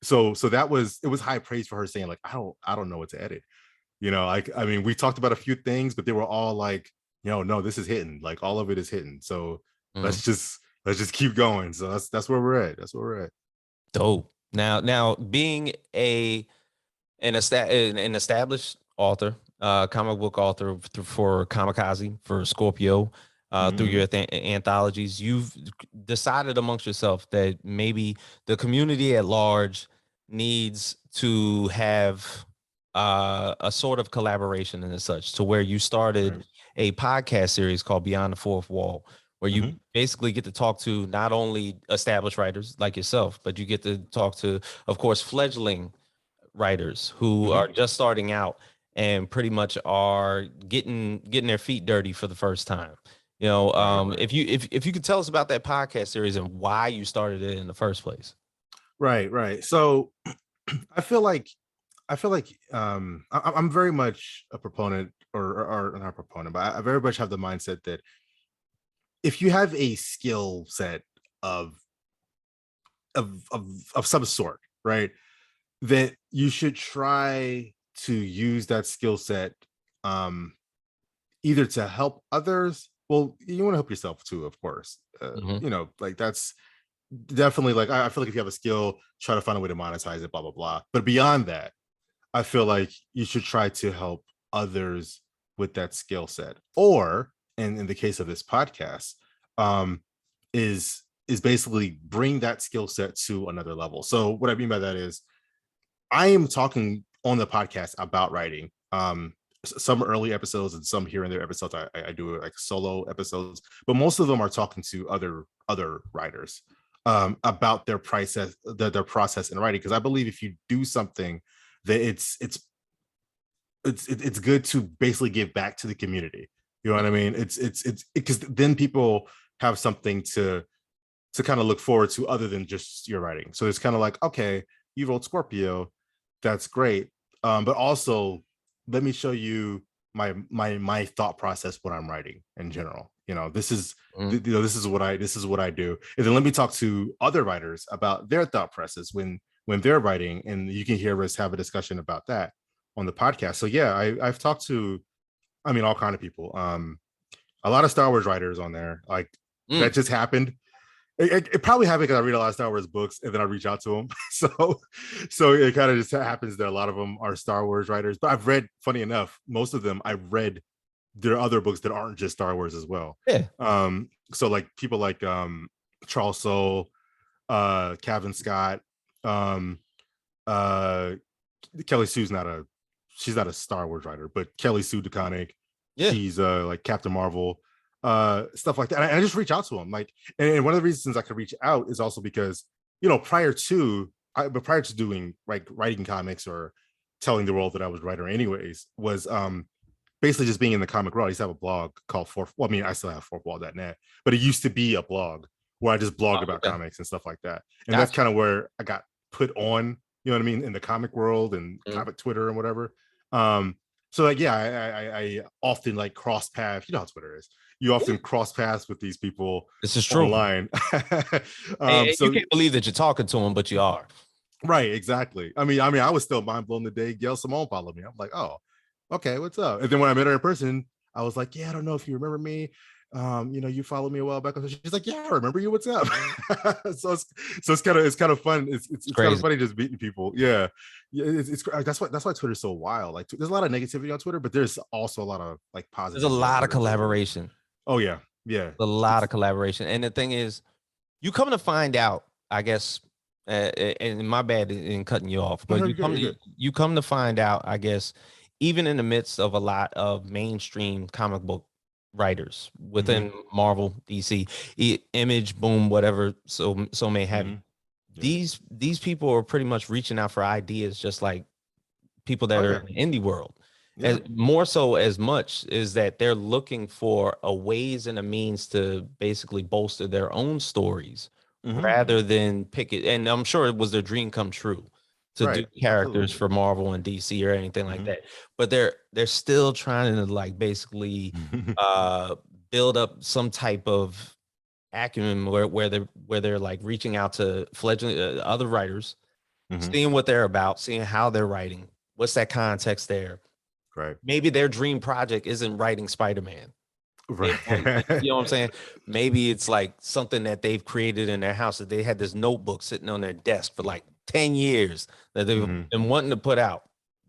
B: So it was high praise for her saying like, I don't know what to edit. You know, like, I mean, we talked about a few things, but they were all like, you know, no, this is hitting. Like all of it is hitting. So let's just keep going. So that's where we're at. That's where we're at.
A: Dope. Now being an established author, comic book author for Kamikaze, for Scorpio, through your anthologies, you've decided amongst yourself that maybe the community at large needs to have a sort of collaboration and such, to where you started
B: Right.
A: a podcast series called Beyond the Fourth Wall, where you
B: Mhm.
A: basically get to talk to not only established writers like yourself, but you get to talk to, of course, fledgling writers who
B: Mhm.
A: are just starting out and pretty much are getting their feet dirty for the first time.
B: Right, right.
A: If you could tell us about that podcast series and why you started it in the first place.
B: Right, right. So I feel like I'm very much a proponent, or not a proponent, but I very much have the mindset that if you have a skill set of of some sort, right, that you should try to use that skill set, um either to help others. Well, you want to help yourself too, of course.
A: Hmm.
B: Like that's definitely, like, I feel like if you have a skill, try to find a way to monetize it, blah blah blah. But beyond that, I feel like you should try to help others with that skill set. Or, and in the case of this podcast, um, is basically bring that skill set to another level. So what I mean by that is I am talking on the podcast about writing. Some early episodes and some here and there episodes I do like solo episodes, but most of them are talking to other writers about their process in writing. Because I believe if you do something, that it's good to basically give back to the community. You know what I mean? It's because then people have something to kind of look forward to other than just your writing. So it's kind of like, okay, you wrote Scorpio, that's great. But also let me show you my thought process when I'm writing in general. This is what I do. And then let me talk to other writers about their thought process when they're writing, and you can hear us have a discussion about that on the podcast. So yeah, I've talked to, I mean, all kind of people. A lot of Star Wars writers on there. Like that
A: Mm.
B: just happened. It probably happened because I read a lot of Star Wars books and then I reach out to them. So it kind of just happens that a lot of them are Star Wars writers. But I've read, funny enough, most of them I've read their other books that aren't just Star Wars as well.
A: Yeah.
B: So like people like Charles Soule, Kevin Scott, um, uh, Kelly Sue's not a she's not a Star Wars writer, but Kelly Sue DeConnick,
A: Yeah.
B: she's like Captain Marvel, stuff like that. And I just reach out to them. Like, and one of the reasons I could reach out is also because, prior to doing like writing comics or telling the world that I was a writer anyways, was basically just being in the comic world. I used to have a blog called I mean, I still have fourthwall.net, but it used to be a blog where I just blogged
A: Oh,
B: about
A: okay.
B: comics and stuff like that. And that's
A: Gotcha.
B: kind of where I got put on, you know what I mean, in the comic world and
A: Mm.
B: comic Twitter and whatever. So like, yeah, I often like cross paths. You know how Twitter is. You
A: Yeah.
B: often cross paths with these people
A: This is true.
B: online.
A: And you
B: So
A: can't believe that you're talking to them, but you are.
B: right, exactly. I mean, I was still mind blown the day Gail Simone followed me. I'm like, oh, okay, what's up? And then when I met her in person, I was like, yeah, I don't know if you remember me. You followed me a while back. She's like, yeah, I remember you. What's up? So it's kind of fun.
A: It's
B: It's kind of
A: crazy.
B: funny just meeting people. Yeah, yeah. That's why Twitter's so wild. Like, there's a lot of negativity on Twitter, but there's also a lot of like
A: There's a
B: positivity on
A: lot of
B: Twitter too.
A: collaboration.
B: Oh yeah, yeah.
A: A lot
B: It's
A: of collaboration. And the thing is, you come to find out, I guess, and my bad in cutting you off,
B: no,
A: but
B: no, you're good. You're good.
A: you come to find out, I guess, even in the midst of a lot of mainstream comic book writers
B: Hmm.
A: within Marvel, DC, Image, Boom, whatever, so may have you.
B: Hmm. Yeah.
A: These people are pretty much reaching out for ideas, just like people
B: Oh
A: that are
B: yeah.
A: in the indie world.
B: Yeah.
A: As more so as much is that they're looking for a ways and a means to basically bolster their own stories
B: Hmm.
A: rather than pick it. And I'm sure it was their dream come true to do
B: Right.
A: characters
B: Absolutely.
A: for Marvel and DC or anything like
B: Hmm.
A: that. But they're still trying to like basically uh build up some type of acumen where they're like reaching out to fledgling other writers,
B: Hmm.
A: seeing what they're about, seeing how they're writing, what's that context there.
B: Right.
A: Maybe their dream project isn't writing Spider-Man. They want,
B: Right.
A: you know what I'm saying? Maybe it's like something that they've created in their house that they had this notebook sitting on their desk for like 10 years that they've
B: Hmm.
A: been wanting to put out,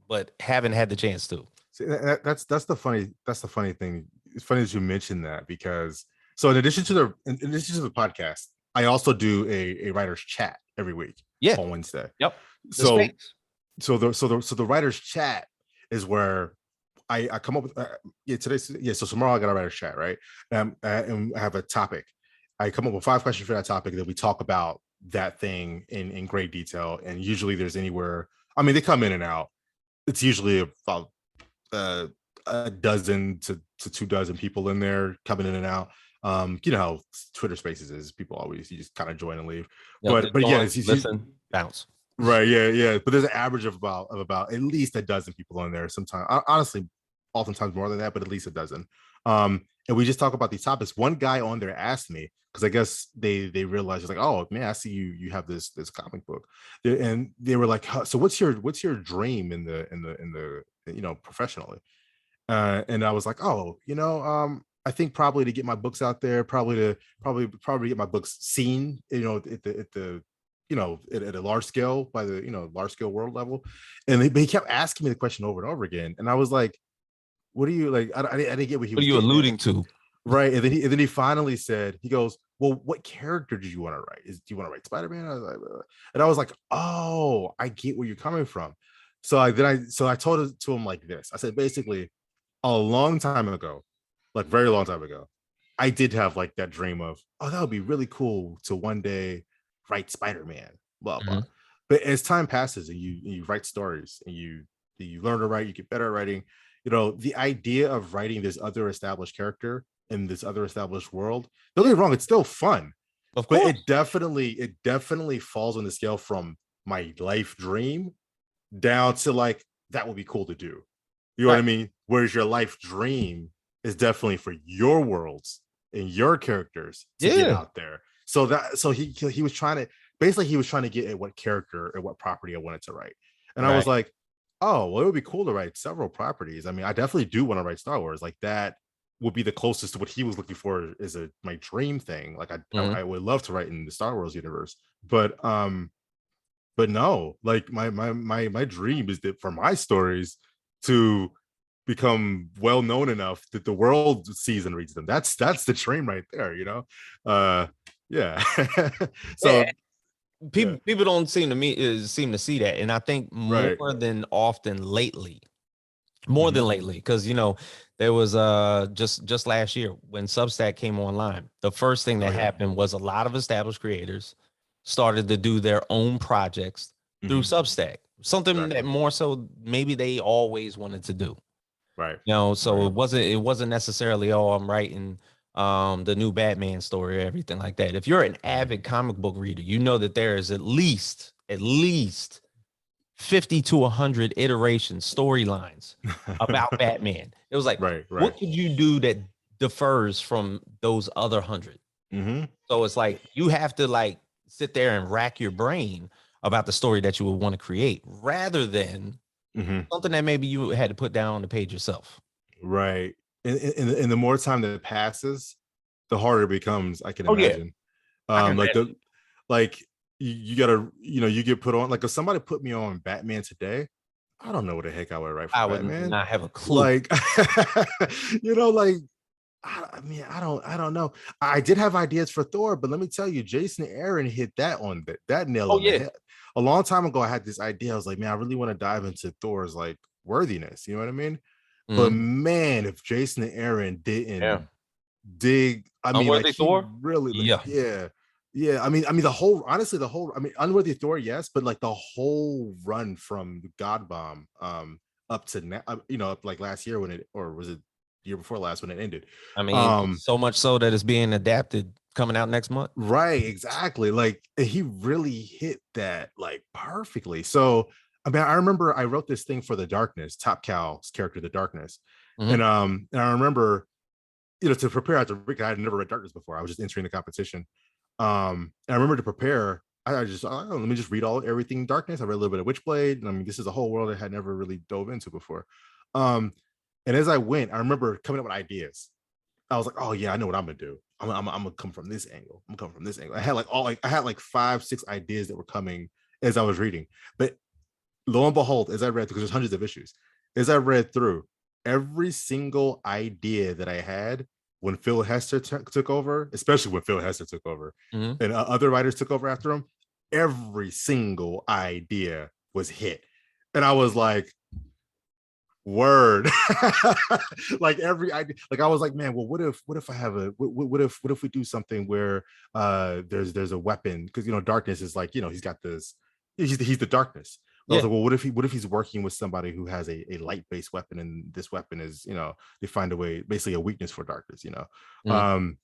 A: but haven't had the chance to.
B: See, that's the funny thing. It's funny that you mentioned that because, so in addition to the podcast, I also do a writer's chat every week
A: Yeah.
B: on Wednesday.
A: Yep. The
B: So
A: space.
B: the writers chat is where I come up with so tomorrow I got a writer's chat, right? And I have a topic. I come up with 5 questions for that topic, and then we talk about that thing in great detail. And usually there's anywhere, I mean, they come in and out. It's usually about uh, a dozen to 2 dozen people in there coming in and out. You know how Twitter Spaces is. People always, you just kind of join and leave.
A: Yep, just
B: But yeah,
A: join, listen, bounce.
B: right, yeah. But there's an average of about at least a dozen people on there. Sometimes, honestly, oftentimes more than that, but at least a dozen. And we just talk about these topics. One guy on there asked me, because I guess they realized, it's like, oh man, I see you have this comic book, and they were like, so what's your dream in the professionally? And I was like, oh, I think probably to get my books out there, probably get my books seen, at a large scale, by the large scale world level. And he kept asking me the question over and over again, and I was like, what are you like? I didn't get what he
A: What are
B: was
A: you
B: getting at.
A: alluding to?
B: Right. And then he finally said, he goes, well, what character do you want to write? Do you want to write Spider-Man? And I was like, oh, I get where you're coming from. So I told it to him like this. I said, basically, a long time ago, like very long time ago, I did have like that dream of, oh, that would be really cool to one day write Spider-Man, blah blah.
A: Mhm.
B: But as time passes and you write stories and you learn to write, you get better at writing. The idea of writing this other established character in this other established world, don't get me wrong, it's still fun,
A: Of
B: but
A: course.
B: it definitely falls on the scale from my life dream down to like, that would be cool to do. You know what I
A: Right.
B: mean? Whereas your life dream is definitely for your worlds and your characters to get
A: Yeah.
B: out there. So he was trying to, basically he was trying to get at what character and what property I wanted to write. And I was
A: Right.
B: like, oh, well, it would be cool to write several properties. I mean, I definitely do want to write Star Wars. Like that would be the closest to what he was looking for is my dream thing. Like
A: Mhm.
B: I would love to write in the Star Wars universe. But no, like my dream is that for my stories to become well known enough that the world sees and reads them. That's the dream right there. uh yeah.
A: Yeah.
B: So yeah,
A: People don't seem to see that, and I think
B: right.
A: more
B: Hmm.
A: than lately, because there was just last year when Substack came online. The first thing
B: Oh
A: that
B: yeah.
A: happened was a lot of established creators started to do their own projects through
B: Hmm.
A: Substack. Something that
B: Exactly.
A: more so maybe they always wanted to do.
B: Right.
A: So
B: Right.
A: it wasn't necessarily, oh, I'm writing the new Batman story or everything like that. If you're an avid comic book reader, you know that there is at least 50 to 100 iterations, storylines about Batman. It was like,
B: Right.
A: what
B: Right.
A: could you do that differs from those other 100?
B: Hmm.
A: So it's like you have to like sit there and rack your brain about the story that you would want to create rather than
B: Hmm.
A: something that maybe you had to put down on the page yourself.
B: Right. And the more time that passes, the harder it becomes, I can
A: Oh yeah,
B: imagine.
A: I can
B: Like
A: imagine.
B: you gotta, you get put on, like if somebody put me on Batman today, I don't know what the heck I would write for
A: I would
B: Batman.
A: not have a clue.
B: Like, like I mean, I don't know. I did have ideas for Thor, but let me tell you, Jason Aaron hit that nail
A: Oh
B: on the
A: yeah.
B: head. A long time ago, I had this idea. I was like, man, I really want to dive into Thor's like worthiness. You know what I mean? But
A: Mhm.
B: man, if Jason Aaron
A: Yeah.
B: didn't dig, I mean, like
A: Unworthy
B: he
A: Thor?
B: really, like,
A: Yeah.
B: yeah. Yeah, I mean, Unworthy Thor, yes, but like the whole run from God Bomb, up to now, up like last year when it, or was it the year before last when it ended?
A: I mean,
B: Um,
A: so much so that it's being adapted coming out next month.
B: right, exactly. Like he really hit that like perfectly. So, I mean, I remember I wrote this thing for the Darkness, Top Cow's character, the Darkness,
A: Mhm.
B: and I remember, to prepare after Rick, I had never read Darkness before. I was just entering the competition. And I remember to prepare, let me just read everything Darkness. I read a little bit of Witchblade. And I mean, this is a whole world I had never really dove into before. Um, and as I went, I remember coming up with ideas. I was like, oh yeah, I know what I'm gonna do. I'm gonna come from this angle. I'm gonna come from this angle. I had like 5, 6 ideas that were coming as I was reading. But lo and behold, as I read, because there's hundreds of issues, as I read through, every single idea that I had when Phil Hester took over, especially when Phil Hester took over,
A: Mhm.
B: and other writers took over after him, every single idea was hit. And I was like, word. Like every idea, like I was like, man, well, what if I have a what if we do something where there's a weapon, because darkness is like, he's got this, he's the darkness. I was
A: Yeah.
B: like, well, what if he's working with somebody who has a light-based weapon, and this weapon is, they find a way, basically a weakness for darkness,
A: Mm,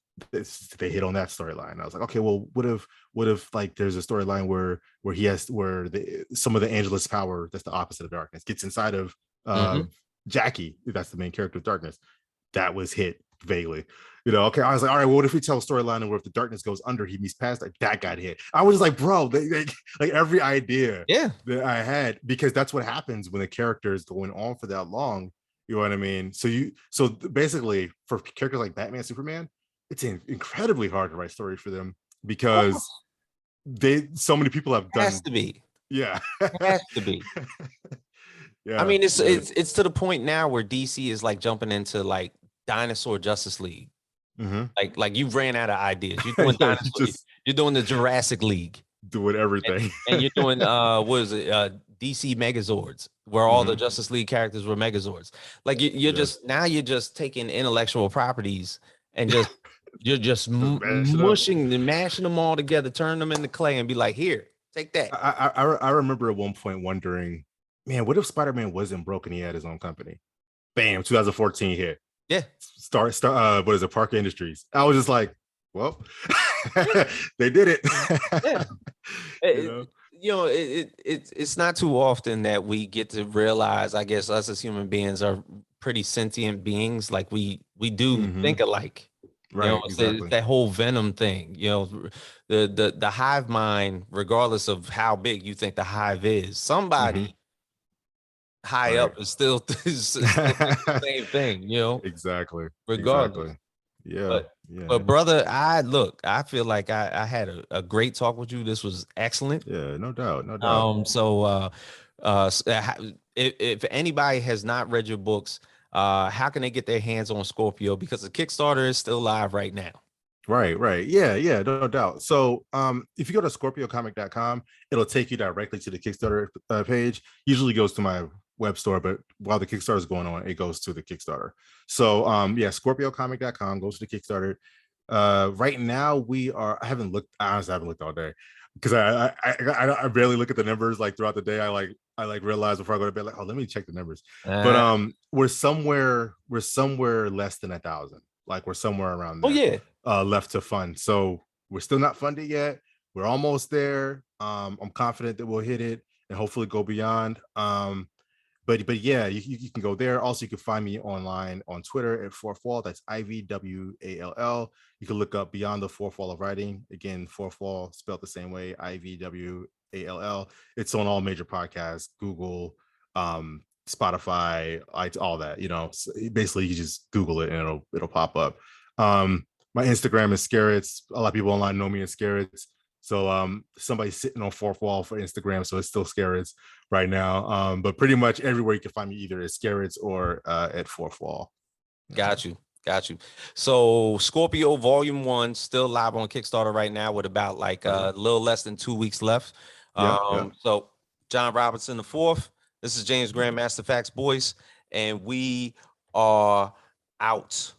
B: they hit on that storyline. I was like, okay, well, what if like there's a storyline where he has, where some of the angelus power that's the opposite of darkness gets inside of
A: mm-hmm.
B: Jackie, that's the main character of darkness. That was hit vaguely. Okay, I was like, all right, well, what if we tell a storyline where if the darkness goes under, he meets past, like that got hit. I was like, bro, like every idea
A: Yeah.
B: that I had, because that's what happens when a character is going on for that long. You know what I mean? So basically, for characters like Batman, Superman, it's incredibly hard to write stories for them, because so many people have
A: Has
B: done.
A: to be.
B: Yeah.
A: Has to be. I
B: Yeah,
A: mean, it's
B: yeah.
A: it's to the point now where DC is like jumping into like dinosaur Justice League.
B: Mm-hmm.
A: Like you ran out of ideas. You're doing
B: Yo,
A: dinosaur.
B: just
A: You're doing the Jurassic League,
B: doing
A: and,
B: everything.
A: and you're doing what is it? DC Megazords, where all the
B: Hmm.
A: Justice League characters were Megazords. Like
B: Yeah,
A: you're just taking intellectual properties and you're just
B: just mash it up.
A: mushing and mashing them all together, turn them into clay, and be like, here, take that.
B: I remember at one point wondering, man, what if Spider-Man wasn't broke and he had his own company? Bam, 2014 hit.
A: Yeah.
B: Start what is it, Parker Industries. I was just like, well, they did it.
A: Yeah.
B: you know?
A: It's not too often that we get to realize, I guess us as human beings are pretty sentient beings. Like we do
B: Hmm.
A: think alike.
B: Right,
A: It's
B: exactly.
A: that whole venom thing. The hive mind, regardless of how big you think the hive is,
B: Hmm.
A: somebody high
B: Right.
A: up is still is still thinking the same thing.
B: Exactly.
A: Regardless.
B: Exactly. Yeah.
A: But
B: Yeah.
A: but brother, I feel like I had a great talk with you. This was excellent.
B: Yeah. No doubt. No doubt.
A: So if anybody has not read your books, how can they get their hands on Scorpio? Because the Kickstarter is still live right now.
B: Right, right. Yeah, yeah, no doubt. So if you go to scorpiocomic.com, it'll take you directly to the Kickstarter page. Usually goes to my web store, but while the Kickstarter is going on, it goes to the Kickstarter. So yeah, scorpiocomic.com goes to the Kickstarter. Right now I haven't looked, honestly, I haven't looked all day, because I barely look at the numbers like throughout the day. I realize before I go to bed, like, oh, let me check the numbers. But
A: Uh,
B: we're somewhere less than 1,000. Like we're somewhere around
A: oh
B: there
A: yeah,
B: left to fund. So we're still not funded yet. We're almost there. I'm confident that we'll hit it and hopefully go beyond. But yeah, you can go there. Also, you can find me online on Twitter at Fourth Wall. That's IVWALL. You can look up Beyond the Fourth Wall of Writing. Again, Fourth Wall spelled the same way, IVWALL. It's on all major podcasts, Google, Spotify, all that. So basically, you just Google it and it'll pop up. My Instagram is Scarets. A lot of people online know me as Scarets. So somebody's sitting on Fourth Wall for Instagram, so it's still Scarets right now. But pretty much everywhere you can find me, either at Scarets or at Fourth Wall.
A: got you, got you. So Scorpio Volume 1 still live on Kickstarter right now with about like
B: Oh yeah.
A: a little less than 2 weeks left.
B: Yep. Yep.
A: So John Robinson the fourth. This is James Grandmaster Facts Boyce, and we are out.